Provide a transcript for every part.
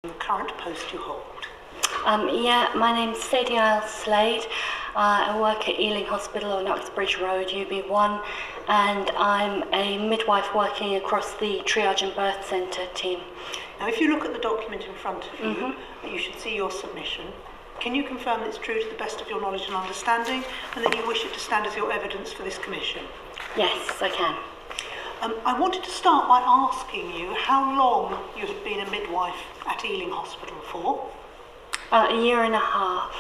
The current post you hold. Yeah, my name's Sadie Eyles, Slade. I work at Ealing Hospital on Uxbridge Road, UB1, and I'm a midwife working across the Triage and Birth Centre team. Now, if you look at the document in front of you, you should see your submission. Can you confirm that it's true to the best of your knowledge and understanding, and that you wish it to stand as your evidence for this commission? Yes, I can. I wanted to start by asking you how long you have been a midwife at Ealing Hospital for. A year and a half,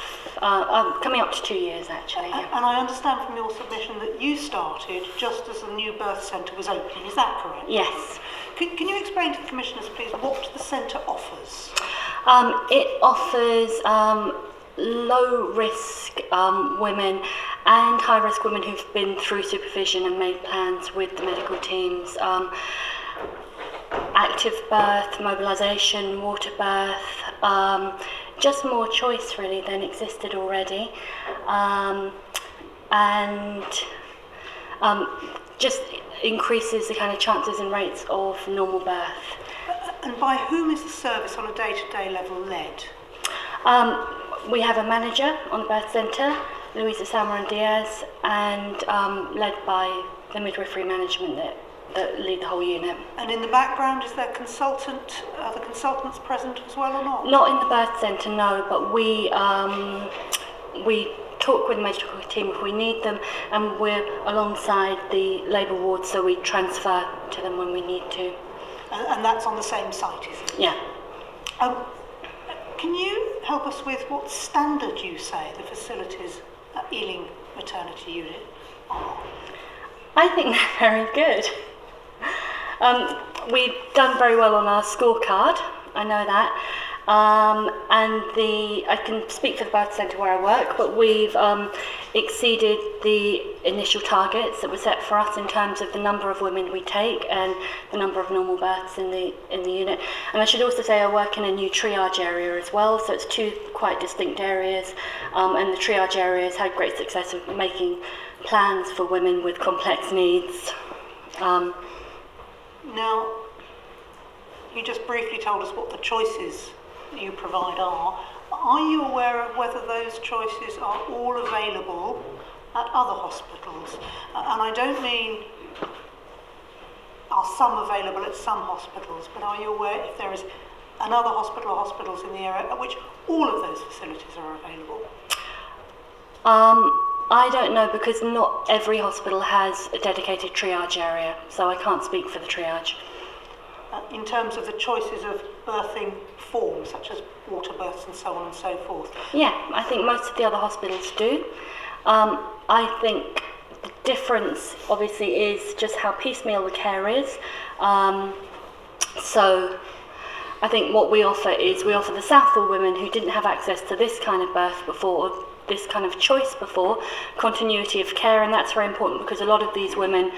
coming up to 2 years actually. Yeah. And I understand from your submission that you started just as the new birth centre was opening, is that correct? Yes. Can you explain to the commissioners please what the centre offers? It offers low risk women and high risk women who've been through supervision and made plans with the medical teams. Active birth, mobilisation, water birth, just more choice really than existed already, and just increases the kind of chances and rates of normal birth. And by whom is the service on a day-to-day level led? We have a manager on the birth centre, Louisa Diaz, and led by the midwifery management that lead the whole unit. And in the background, is there consultant, are the consultants present as well or not? Not in the birth centre, no, but we talk with the medical team if we need them, and we're alongside the labour ward, so we transfer to them when we need to. And that's on the same site, is it? Yeah. Can you help us with what standard you say the facilities at Ealing Maternity Unit are? I think they're very good. We've done very well on our scorecard, I know that. I can speak for the birth centre where I work, but we've exceeded the initial targets that were set for us in terms of the number of women we take and the number of normal births in the unit. And I should also say I work in a new triage area as well, so it's two quite distinct areas, and the triage area has had great success of making plans for women with complex needs. Now, you just briefly told us what the choices you provide are. Are you aware of whether those choices are all available at other hospitals? And I don't mean are some available at some hospitals, but are you aware if there is another hospital or hospitals in the area at which all of those facilities are available? I don't know, because not every hospital has a dedicated triage area, so I can't speak for the triage. In terms of the choices of birthing forms, such as water births and so on and so forth? Yeah, I think most of the other hospitals do. I think the difference, obviously, is just how piecemeal the care is. So I think what we offer is we offer the Southall women who didn't have access to this kind of birth before, or this kind of choice before, continuity of care, and that's very important because a lot of these women,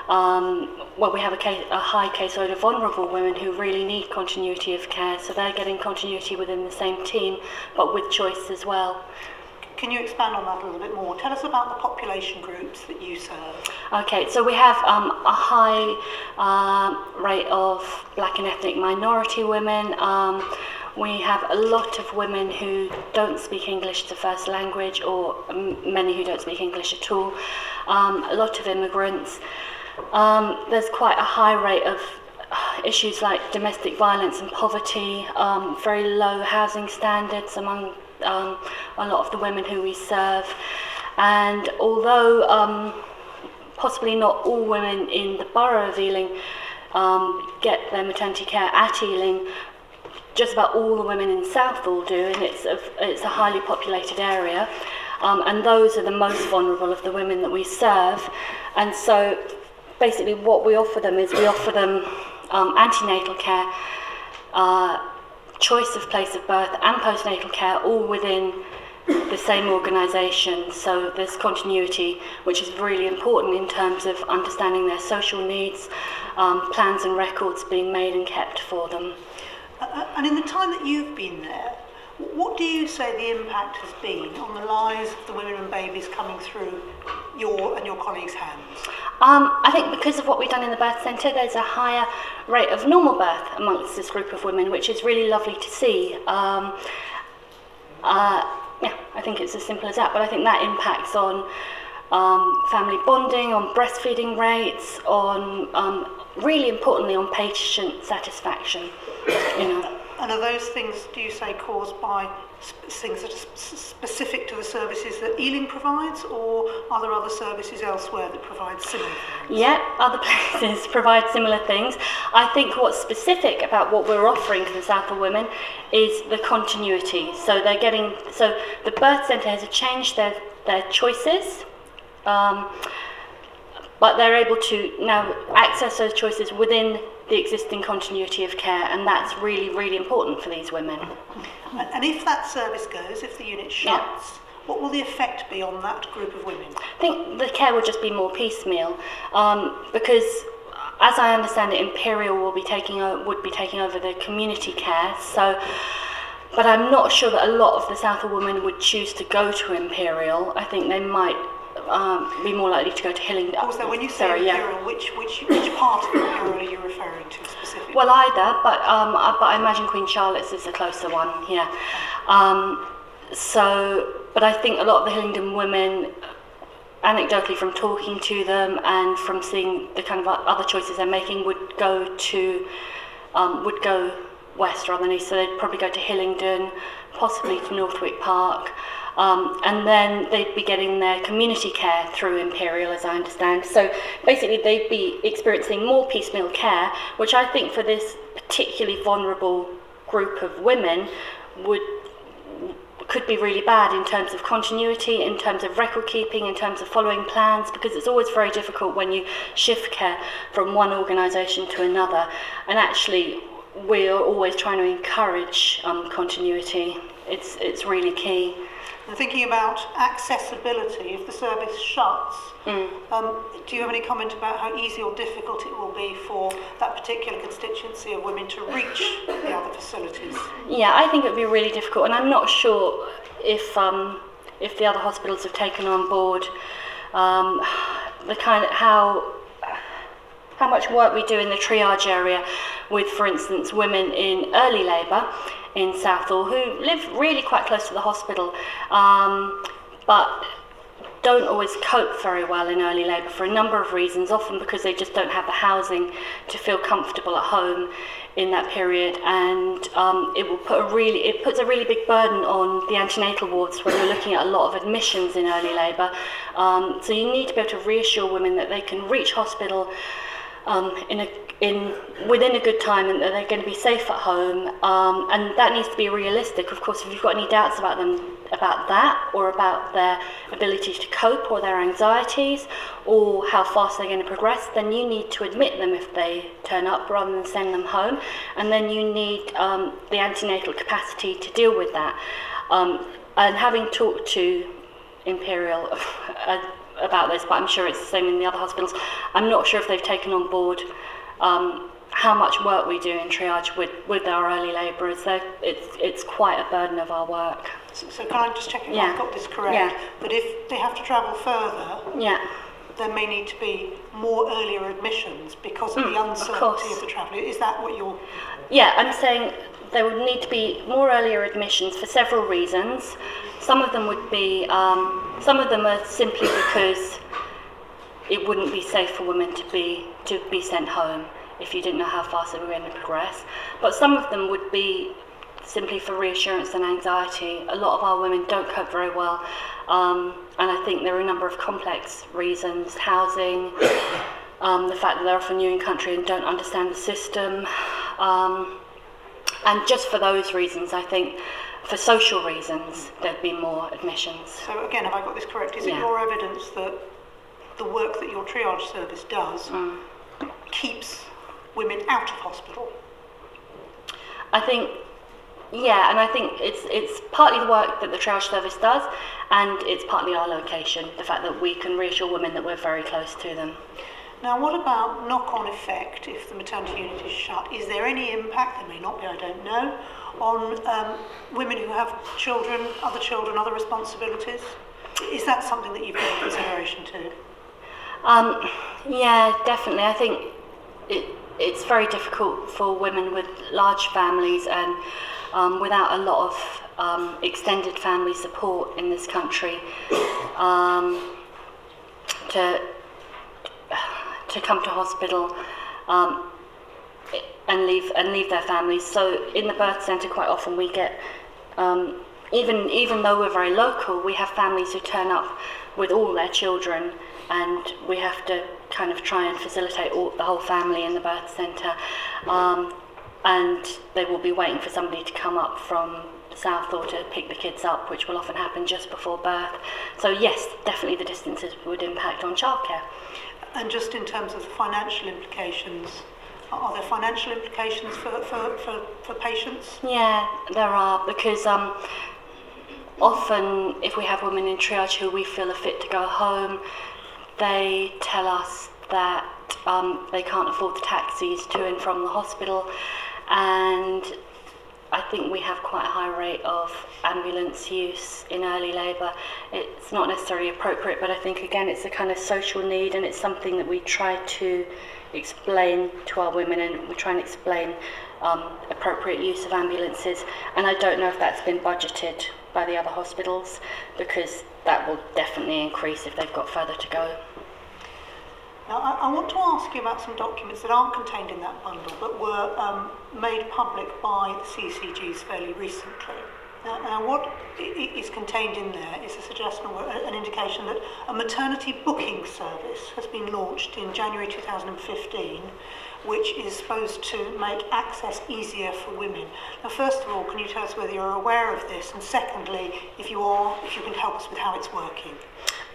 we have a high caseload of vulnerable women who really need continuity of care, so they're getting continuity within the same team, but with choice as well. Can you expand on that a little bit more? Tell us about the population groups that you serve. Okay, so we have a high rate of black and ethnic minority women. We have a lot of women who don't speak English as a first language, or many who don't speak English at all. A lot of immigrants. There's quite a high rate of issues like domestic violence and poverty, very low housing standards among a lot of the women who we serve. And although possibly not all women in the borough of Ealing get their maternity care at Ealing, just about all the women in Southall do, and it's a highly populated area, and those are the most vulnerable of the women that we serve. And so basically what we offer them is we offer them antenatal care, choice of place of birth and postnatal care, all within the same organisation. So there's continuity, which is really important in terms of understanding their social needs, plans and records being made and kept for them. And in the time that you've been there, what do you say the impact has been on the lives of the women and babies coming through your and your colleagues' hands? I think because of what we've done in the birth centre, there's a higher rate of normal birth amongst this group of women, which is really lovely to see. Yeah, I think it's as simple as that, but I think that impacts on family bonding, on breastfeeding rates, on really importantly on patient satisfaction. You know. And are those things, do you say, caused by things that are specific to the services that Ealing provides, or are there other services elsewhere that provide similar things? Yeah, other places provide similar things. I think what's specific about what we're offering to the Southall women is the continuity. So the birth centre has changed their choices, but they're able to now access those choices within the existing continuity of care, and that's really, really important for these women. And if that service goes, if the unit shuts, what will the effect be on that group of women? I think the care will just be more piecemeal, because as I understand it, Imperial would be taking over the community care. So, but I'm not sure that a lot of the Southall women would choose to go to Imperial. I think they might be more likely to go to Hillingdon. Also, when you say Imperial, which part of Imperial are you referring to specifically? Well, either, but I imagine Queen Charlotte's is the closer one. Yeah. But I think a lot of the Hillingdon women, anecdotally from talking to them and from seeing the kind of other choices they're making, would go west rather than east. So they'd probably go to Hillingdon, possibly to Northwick Park. And then they'd be getting their community care through Imperial, as I understand. So basically they'd be experiencing more piecemeal care, which I think for this particularly vulnerable group of women could be really bad in terms of continuity, in terms of record keeping, in terms of following plans, because it's always very difficult when you shift care from one organisation to another. And actually we're always trying to encourage continuity. It's really key. And thinking about accessibility, if the service shuts, do you have any comment about how easy or difficult it will be for that particular constituency of women to reach the other facilities? Yeah, I think it would be really difficult, and I'm not sure if the other hospitals have taken on board the kind of how much work we do in the triage area with, for instance, women in early labour in Southall who live really quite close to the hospital, but don't always cope very well in early labour for a number of reasons, often because they just don't have the housing to feel comfortable at home in that period, and it puts a really big burden on the antenatal wards when you're looking at a lot of admissions in early labour. So you need to be able to reassure women that they can reach hospital within a good time, and that they're going to be safe at home, and that needs to be realistic. Of course, if you've got any doubts about that, or about their ability to cope, or their anxieties, or how fast they're going to progress, then you need to admit them if they turn up rather than send them home, and then you need the antenatal capacity to deal with that. And having talked to Imperial about this, but I'm sure it's the same in the other hospitals, I'm not sure if they've taken on board how much work we do in triage with our early labourers. So it's quite a burden of our work. So can I just check if I've got this correct? Yeah. That if they have to travel further, there may need to be more earlier admissions because of the uncertainty of the travel. Is that what you're... Yeah, I'm saying there would need to be more earlier admissions for several reasons. Some of them are simply because it wouldn't be safe for women to be sent home if you didn't know how fast they were going to progress. But some of them would be simply for reassurance and anxiety. A lot of our women don't cope very well, and I think there are a number of complex reasons: housing, the fact that they're often new in country and don't understand the system, and just for those reasons, I think for social reasons there'd be more admissions. So again, have I got this correct? Is it your evidence that the work that your triage service does keeps women out of hospital? I think, and I think it's partly the work that the triage service does, and it's partly our location, the fact that we can reassure women that we're very close to them. Now, what about knock-on effect if the maternity unit is shut? Is there any impact, there may not be, I don't know, on women who have children, other responsibilities? Is that something that you've given consideration to? Yeah, definitely. I think it's very difficult for women with large families and without a lot of extended family support in this country to come to hospital and leave their families. So in the birth centre, quite often we get even though we're very local, we have families who turn up with all their children, and we have to kind of try and facilitate the whole family in the birth centre. And they will be waiting for somebody to come up from the south or to pick the kids up, which will often happen just before birth. So yes, definitely the distances would impact on childcare. And just in terms of the financial implications, are there financial implications for patients? Yeah, there are, because often if we have women in triage who we feel are fit to go home, they tell us that they can't afford the taxis to and from the hospital, and I think we have quite a high rate of ambulance use in early labour. It's not necessarily appropriate, but I think again it's a kind of social need, and it's something that we try to explain to our women, and we try and explain appropriate use of ambulances. And I don't know if that's been budgeted by the other hospitals, because that will definitely increase if they've got further to go. Now, I want to ask you about some documents that aren't contained in that bundle but were made public by the CCGs fairly recently. Now, what is contained in there is a suggestion or an indication that a maternity booking service has been launched in January 2015, which is supposed to make access easier for women. Now, first of all, can you tell us whether you're aware of this? And secondly, if you are, if you can help us with how it's working.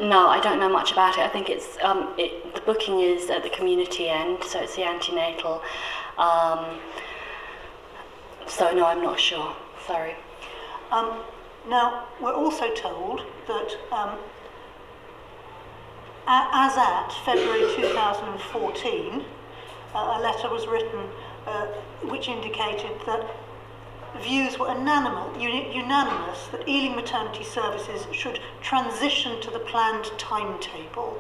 No, I don't know much about it. I think it's the booking is at the community end, so it's the antenatal. So no, I'm not sure. Sorry. Now, we're also told that as at February 2014, a letter was written which indicated that views were unanimous that Ealing maternity services should transition to the planned timetable.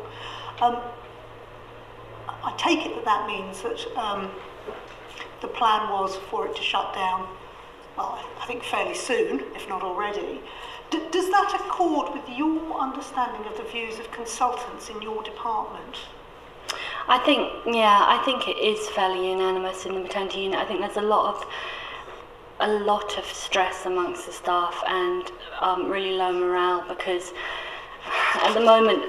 I take it that means that the plan was for it to shut down, well, I think fairly soon, if not already. Does that accord with your understanding of the views of consultants in your department? I think it is fairly unanimous in the maternity unit. I think there's a lot of stress amongst the staff and really low morale, because at the moment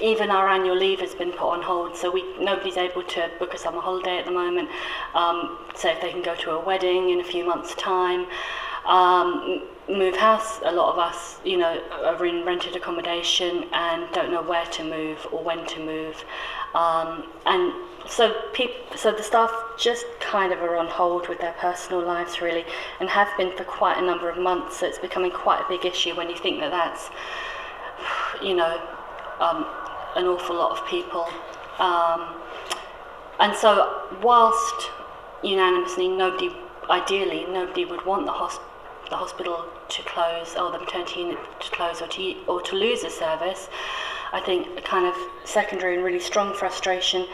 even our annual leave has been put on hold, so nobody's able to book a summer holiday at the moment. So if they can go to a wedding in a few months' time, move house, a lot of us, are in rented accommodation and don't know where to move or when to move. And so the staff just kind of are on hold with their personal lives, really, and have been for quite a number of months. So it's becoming quite a big issue when you think that that's, an awful lot of people. And so whilst unanimously ideally nobody would want the hospital to close, or the maternity unit to close, or to lose a service, I think a kind of secondary and really strong frustration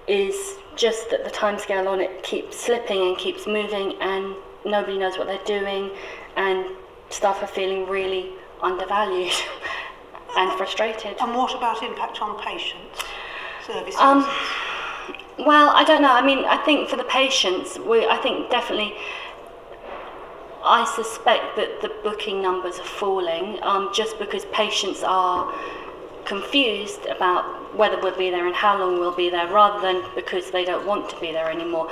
is just that the timescale on it keeps slipping and keeps moving, and nobody knows what they're doing, and staff are feeling really undervalued and frustrated. And what about impact on patients, services? Well, I don't know. I mean, I think for the patients, I suspect that the booking numbers are falling, just because patients are confused about whether we'll be there and how long we'll be there, rather than because they don't want to be there anymore.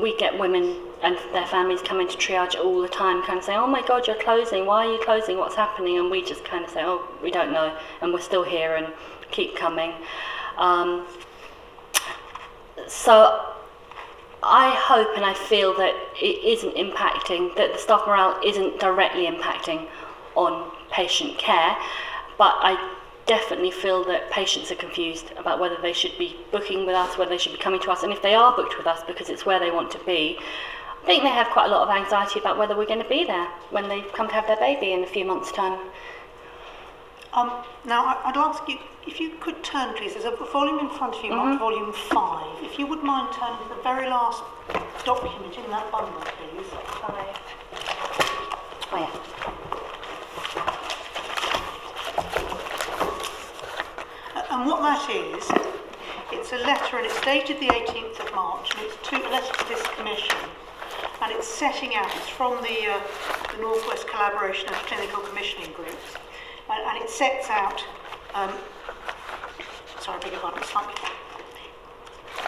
We get women and their families come into triage all the time, kind of saying, "Oh my God, you're closing. Why are you closing? What's happening?" And we just kind of say, "Oh, we don't know," and we're still here and keep coming. So I hope and I feel that it isn't impacting, that the staff morale isn't directly impacting on patient care, but I definitely feel that patients are confused about whether they should be booking with us, whether they should be coming to us, and if they are booked with us because it's where they want to be, I think they have quite a lot of anxiety about whether we're going to be there when they come to have their baby in a few months' time. Now, I'd ask you, if you could turn, please, there's a volume in front of you, marked volume 5. If you would mind turning to the very last document in that bundle, please. Sorry. Oh, yeah. And what that is, it's a letter, and it's dated the 18th of March, and it's a letter to this commission, and it's setting out, it's from the North West Collaboration of Clinical Commissioning Groups, and it sets out, sorry, I beg your pardon, slightly.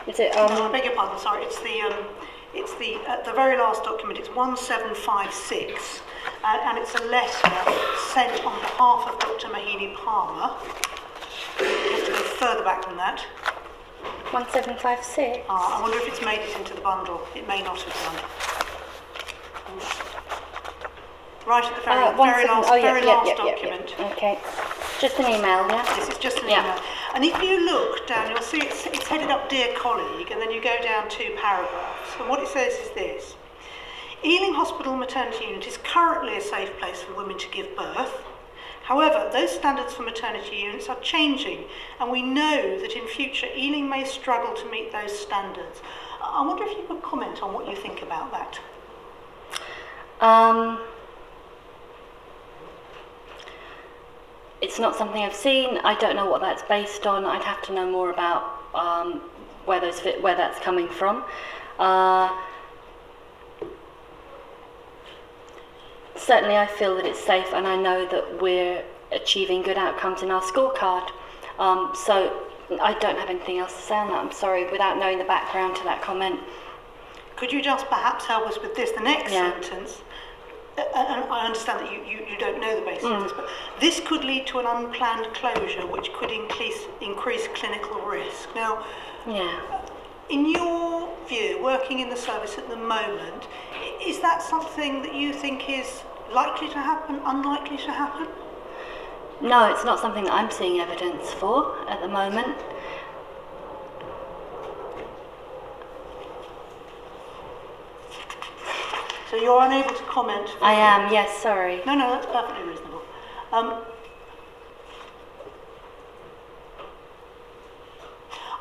Is it? No, I beg your pardon, sorry, it's the very last document, it's 1756, and it's a letter sent on behalf of Dr. Mahini Palmer. You have to go further back than that. 1756? I wonder if it's made it into the bundle. It may not have done. Right at the very last document. Yeah. Okay. Just an email, yeah? This is just an email. And if you look down, you'll see it's headed up Dear Colleague, and then you go down 2 paragraphs. And what it says is this. Ealing Hospital Maternity Unit is currently a safe place for women to give birth. However, those standards for maternity units are changing, and we know that in future Ealing may struggle to meet those standards. I wonder if you could comment on what you think about that. It's not something I've seen. I don't know what that's based on. I'd have to know more about where that's coming from. Certainly I feel that it's safe, and I know that we're achieving good outcomes in our scorecard. So I don't have anything else to say on that, I'm sorry, without knowing the background to that comment. Could you just perhaps help us with this, the next sentence? And I understand that you don't know the basis of this, but this could lead to an unplanned closure which could increase clinical risk. Now, in your view, working in the service at the moment, is that something that you think is likely to happen, unlikely to happen? No, it's not something that I'm seeing evidence for at the moment. So you're unable to comment? I am, yes, sorry. No, that's perfectly reasonable.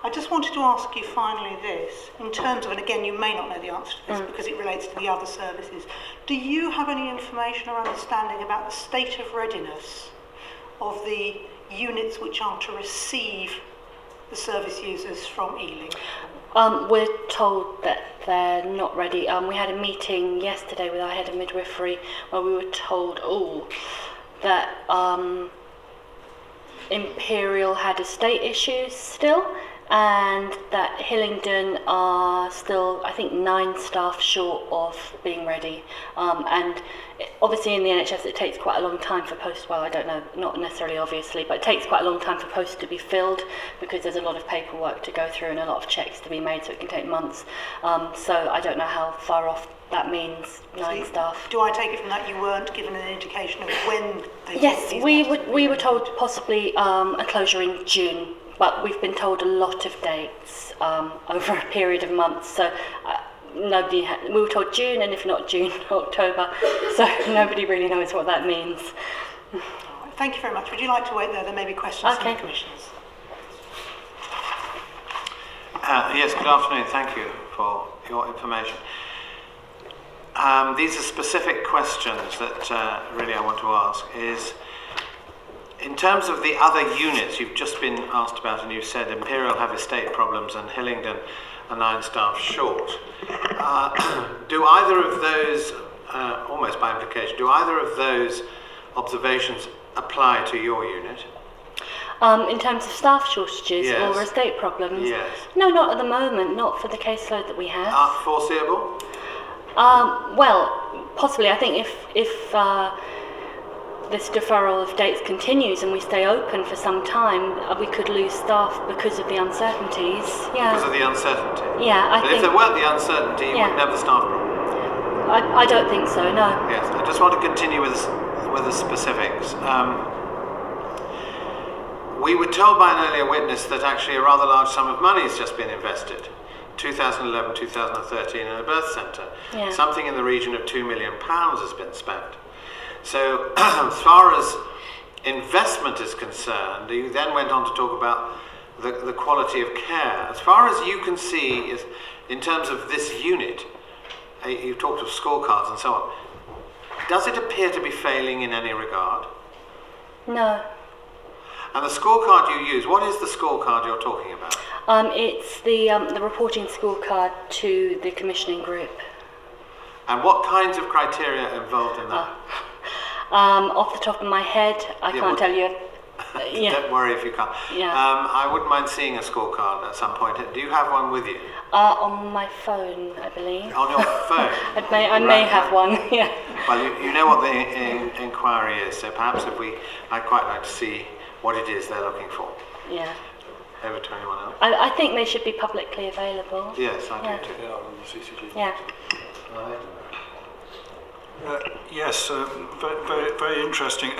I just wanted to ask you finally this, in terms of, and again you may not know the answer to this because it relates to the other services, do you have any information or understanding about the state of readiness of the units which are to receive the service users from Ealing? We're told that they're not ready. We had a meeting yesterday with our head of midwifery where we were told that Imperial had estate issues still, and that Hillingdon are still, I think, 9 staff short of being ready. And obviously in the NHS it takes quite a long time for posts, well, I don't know, not necessarily obviously, but it takes quite a long time for posts to be filled because there's a lot of paperwork to go through and a lot of checks to be made, so it can take months. So I don't know how far off that means 9 staff. Do I take it from that you weren't given an indication of when they Yes, we were told possibly a closure in June. But we've been told a lot of dates over a period of months. So we were told June, and if not June, October. So nobody really knows what that means. All right, thank you very much. Would you like to wait there? There may be questions from the commissioners. Yes, good afternoon. Thank you for your information. These are specific questions that really I want to ask. In terms of the other units you've just been asked about, and you said Imperial have estate problems and Hillingdon are 9 staff short. Do either of those, almost by implication, do either of those observations apply to your unit? In terms of staff shortages or estate problems? Yes. No, not at the moment, not for the caseload that we have. Foreseeable? Well, possibly. I think if this deferral of dates continues and we stay open for some time, we could lose staff because of the uncertainties. Yeah. Because of the uncertainty? Yeah, but if there weren't the uncertainty, you wouldn't have the staff problem? I don't think so, no. Yes, I just want to continue with the specifics. We were told by an earlier witness that actually a rather large sum of money has just been invested. 2011, 2013 in a birth centre. Yeah. Something in the region of £2 million has been spent. So as far as investment is concerned, you then went on to talk about the quality of care. As far as you can see, is in terms of this unit, you've talked of scorecards and so on. Does it appear to be failing in any regard? No. And the scorecard you use, what is the scorecard you're talking about? It's the reporting scorecard to the commissioning group. And what kinds of criteria are involved in that? Off the top of my head, I can't tell you. Don't worry if you can't. Yeah. I wouldn't mind seeing a scorecard at some point. Do you have one with you? On my phone, I believe. On your phone? I may have one, yeah. Well, you know what the inquiry is, so perhaps I'd quite like to see what it is they're looking for. Yeah. Over to anyone else? I think they should be publicly available. Yes, I do too. Yeah, on the CCG. Yeah. Yes, very, very interesting.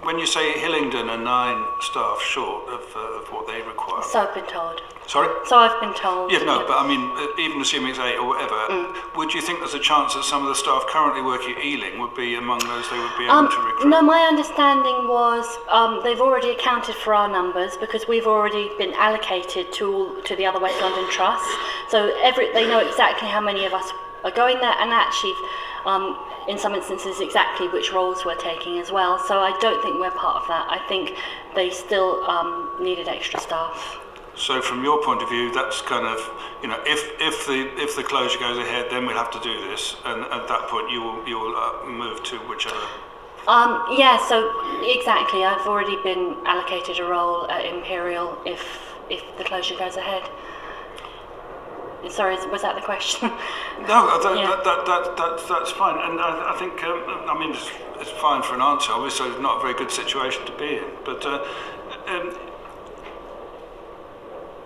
When you say Hillingdon are 9 staff short of what they require. So I've been told. Sorry? So I've been told. Yeah, no, but I mean, even assuming it's 8 or whatever, would you think there's a chance that some of the staff currently working at Ealing would be among those they would be able to recruit? No, my understanding was they've already accounted for our numbers because we've already been allocated to the other West London trusts. So they know exactly how many of us are going there, and actually, in some instances, exactly which roles we're taking as well. So I don't think we're part of that. I think they still needed extra staff. So from your point of view, that's kind of, if the closure goes ahead, then we'll have to do this, and at that point you will move to whichever. Yeah. So exactly, I've already been allocated a role at Imperial if the closure goes ahead. Sorry, was that the question? No, that's fine, and I think it's fine for an answer. Obviously, it's not a very good situation to be in, but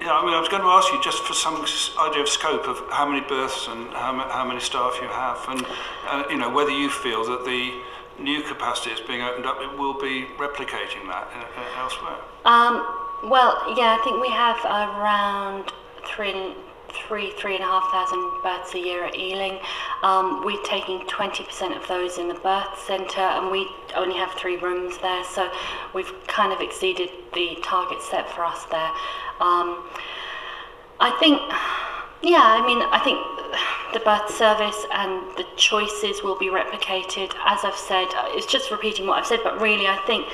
I was going to ask you just for some idea of scope of how many births and how many staff you have, and whether you feel that the new capacity that's being opened up it will be replicating that elsewhere. Well, yeah, I think we have around 3,500 births a year at Ealing. We're taking 20% of those in the birth centre, and we only have 3 rooms there, so we've kind of exceeded the target set for us there. I think the birth service and the choices will be replicated. As I've said, it's just repeating what I've said, but really I think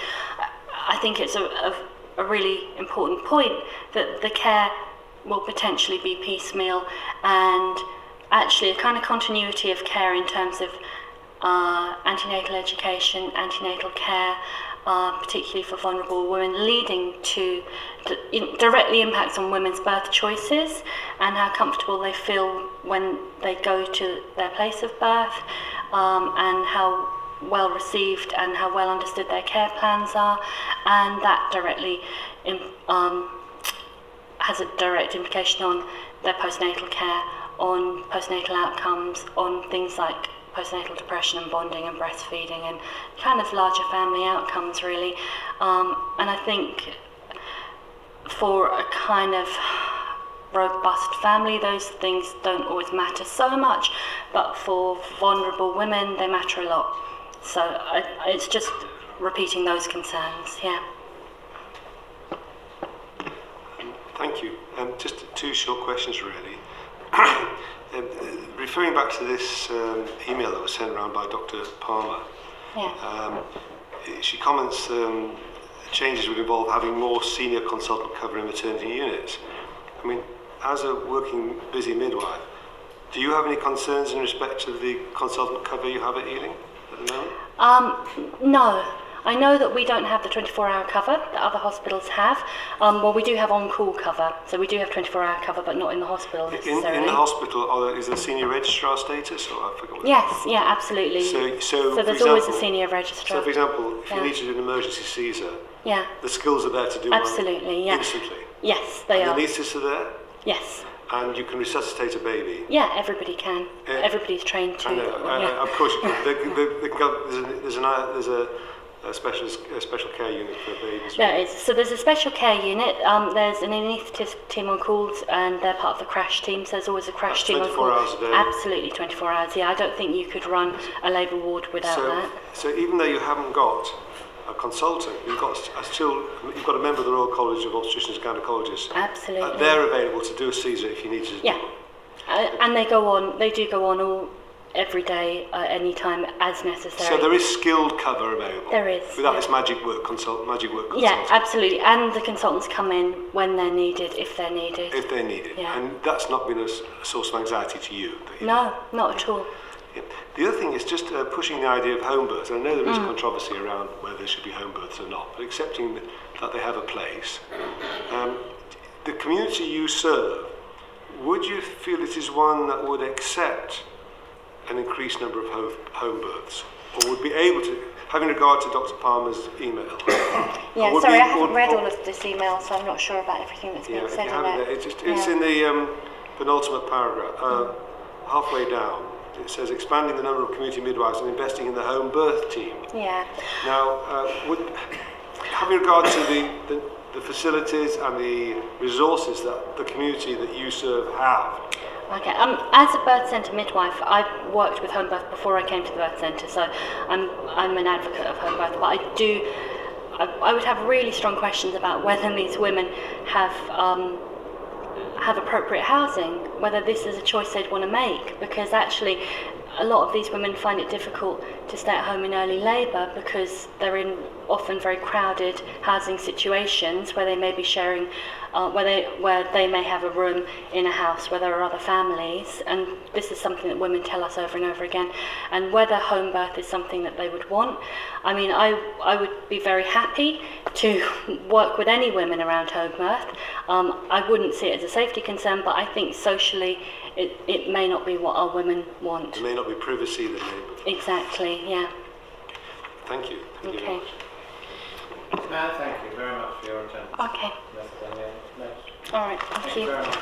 it's a really important point that the care will potentially be piecemeal, and actually a kind of continuity of care in terms of antenatal education, antenatal care, particularly for vulnerable women, leading to directly impacts on women's birth choices and how comfortable they feel when they go to their place of birth, and how well received and how well understood their care plans are, and that directly has a direct implication on their postnatal care, on postnatal outcomes, on things like postnatal depression and bonding and breastfeeding and kind of larger family outcomes really. And I think for a kind of robust family those things don't always matter so much, but for vulnerable women they matter a lot. So it's just repeating those concerns, yeah. Thank you. Just 2 short questions, really. Referring back to this email that was sent around by Dr. Palmer, Yeah. She comments changes would involve having more senior consultant cover in maternity units. I mean, as a working busy midwife, do you have any concerns in respect to the consultant cover you have at Ealing at the moment? No. I know that we don't have the 24-hour cover that other hospitals have. Well, we do have on-call cover, so we do have 24-hour cover, but not in the hospital necessarily. In the hospital, is there senior registrar status, or I forget what? Yes, yeah, absolutely. So there's always a senior registrar. So, for example, if you need to do an emergency Caesar, yeah, the skills are there to do absolutely, one yeah. instantly. Yes, they and are. The anaesthetists are there. Yes. And you can resuscitate a baby. Yeah, everybody can. Everybody's trained to. I know. Of course you can. They can go, there's a special care unit for babies. There is. So there's a special care unit. There's an anaesthetist team on calls, and they're part of the crash team. So there's always a crash team on call. 24 hours a day. Absolutely, 24 hours. Yeah, I don't think you could run a labour ward without that. So even though you haven't got a consultant, you've got a member of the Royal College of Obstetricians and Gynecologists. Absolutely. They're available to do a Caesar if you need to. Yeah, and they do go on all every day, any time as necessary. So there is skilled cover available. There is. Without this magic word consultant. Yeah, absolutely. And the consultants come in when they're needed, if they're needed. If they're needed. Yeah. And that's not been a source of anxiety to you? No, not at all. Yeah. The other thing is just pushing the idea of home births. I know there is controversy around whether there should be home births or not, but accepting that they have a place. The community you serve, would you feel it is one that would accept an increased number of home births, or would be able to, having regard to Dr. Palmer's email? Yeah, sorry, I haven't read all of this email, so I'm not sure about everything that's being said in it. It's in the penultimate paragraph, halfway down. It says expanding the number of community midwives and investing in the home birth team. Yeah. Now, having regard to the facilities and the resources that the community that you serve have. Okay, as a birth centre midwife, I worked with home birth before I came to the birth centre, so I'm an advocate of home birth, but I would have really strong questions about whether these women have appropriate housing, whether this is a choice they'd want to make, because actually a lot of these women find it difficult to stay at home in early labour because they're in often very crowded housing situations where they may be sharing, where they may have a room in a house where there are other families, and this is something that women tell us over and over again. And whether home birth is something that they would want, I mean, I would be very happy to work with any women around home birth. I wouldn't see it as a safety concern, but I think socially it may not be what our women want. There may not be privacy that may. Exactly, yeah. Thank you. Thank you very Okay. much. Thank you very much for your attention. Okay. All right, thank you. Very much.